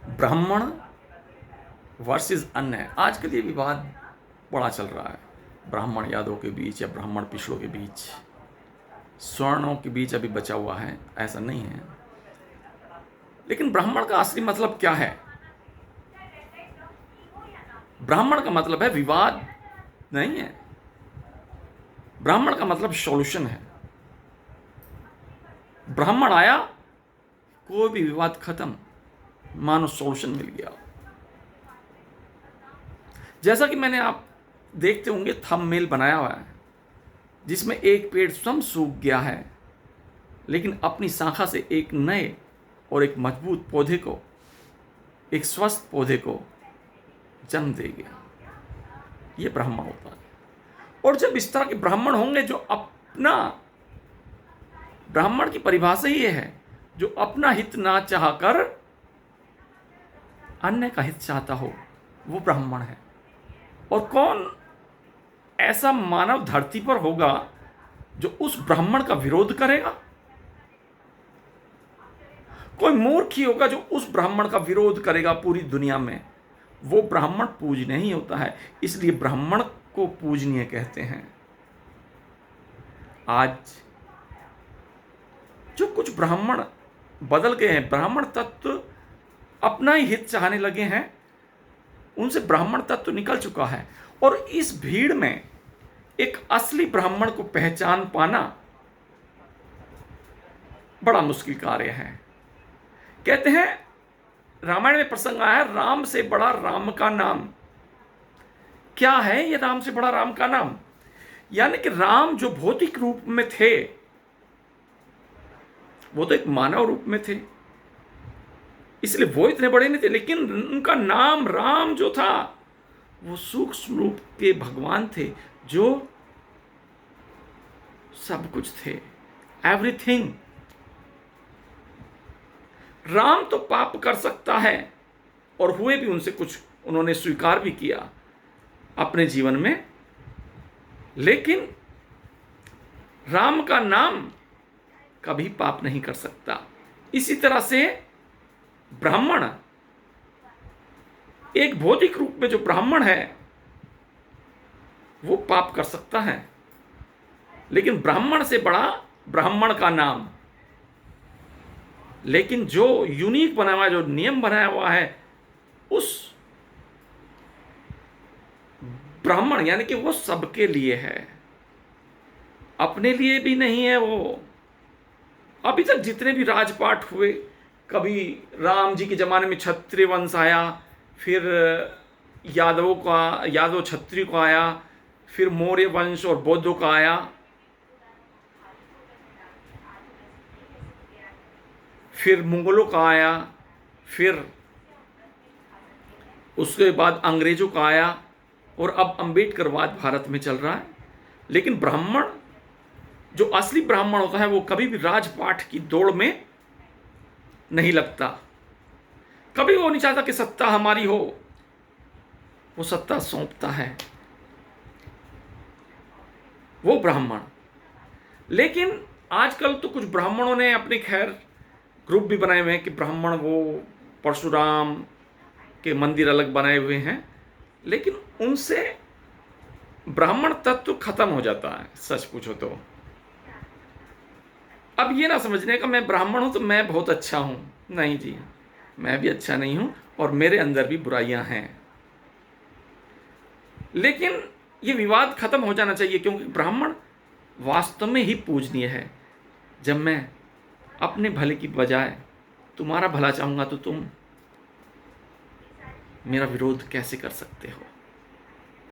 ब्राह्मण वर्सेस अन्य है। आजकल ये विवाद बड़ा चल रहा है, ब्राह्मण यादवों के बीच या ब्राह्मण पिछड़ों के बीच, स्वर्णों के बीच अभी बचा हुआ है, ऐसा नहीं है। लेकिन ब्राह्मण का असली मतलब क्या है? ब्राह्मण का मतलब है विवाद नहीं है, ब्राह्मण का मतलब सॉल्यूशन है। ब्राह्मण आया, कोई भी विवाद खत्म, मानो सॉल्यूशन मिल गया। जैसा कि मैंने, आप देखते होंगे, थंबनेल बनाया हुआ है जिसमें एक पेड़ स्वयं सूख गया है लेकिन अपनी शाखा से एक नए और एक मजबूत पौधे को, एक स्वस्थ पौधे को जन्म दे गया। ये ब्राह्मण होता है। और जब इस तरह के ब्राह्मण होंगे जो अपना, ब्राह्मण की परिभाषा ये है जो अपना हित ना चाहकर अन्य का हित चाहता हो, वो ब्राह्मण है। और कौन ऐसा मानव धरती पर होगा जो उस ब्राह्मण का विरोध करेगा? कोई मूर्ख ही होगा जो उस ब्राह्मण का विरोध करेगा पूरी दुनिया में। वो ब्राह्मण पूजनीय ही होता है, इसलिए ब्राह्मण को पूजनीय कहते हैं। आज जो कुछ ब्राह्मण बदल गए हैं, ब्राह्मण तत्व अपना ही हित चाहने लगे हैं, उनसे ब्राह्मण तत्व निकल चुका है। और इस भीड़ में एक असली ब्राह्मण को पहचान पाना बड़ा मुश्किल कार्य है। कहते हैं, रामायण में प्रसंग आया है, राम से बड़ा राम का नाम। क्या है ये राम से बड़ा राम का नाम? यानी कि राम जो भौतिक रूप में थे, वो तो एक मानव रूप में थे, इसलिए वो इतने बड़े नहीं थे। लेकिन उनका नाम राम जो था, वो सूक्ष्म रूप के भगवान थे जो सब कुछ थे, एवरीथिंग। राम तो पाप कर सकता है, और हुए भी उनसे कुछ, उन्होंने स्वीकार भी किया अपने जीवन में, लेकिन राम का नाम कभी पाप नहीं कर सकता। इसी तरह से ब्राह्मण, एक भौतिक रूप में जो ब्राह्मण है वो पाप कर सकता है, लेकिन ब्राह्मण से बड़ा ब्राह्मण का नाम। लेकिन जो यूनिक बनाया हुआ है, जो नियम बनाया हुआ है, उस ब्राह्मण, यानी कि वो सबके लिए है, अपने लिए भी नहीं है। वो अभी तक जितने भी राजपाट हुए, कभी राम जी के जमाने में क्षत्रिय वंश आया, फिर यादवों का, यादव क्षत्रिय को आया, फिर मौर्य वंश और बौद्धों का आया, फिर मुगलों का आया, फिर उसके बाद अंग्रेजों का आया, और अब अंबेडकरवाद भारत में चल रहा है। लेकिन ब्राह्मण, जो असली ब्राह्मण होता है, वो कभी भी राजपाट की दौड़ में नहीं लगता। कभी वो नहीं चाहता कि सत्ता हमारी हो, वो सत्ता सौंपता है, वो ब्राह्मण। लेकिन आजकल तो कुछ ब्राह्मणों ने अपने, खैर, ग्रुप भी बनाए हुए हैं कि ब्राह्मण वो परशुराम के मंदिर अलग बनाए हुए हैं, लेकिन उनसे ब्राह्मण तत्व खत्म हो जाता है, सच पूछो तो। अब ये ना समझने का मैं ब्राह्मण हूं तो मैं बहुत अच्छा हूं, नहीं जी, मैं भी अच्छा नहीं हूं और मेरे अंदर भी बुराइयां हैं। लेकिन ये विवाद खत्म हो जाना चाहिए, क्योंकि ब्राह्मण वास्तव में ही पूजनीय है। जब मैं अपने भले की बजाय तुम्हारा भला चाहूंगा तो तुम मेरा विरोध कैसे कर सकते हो?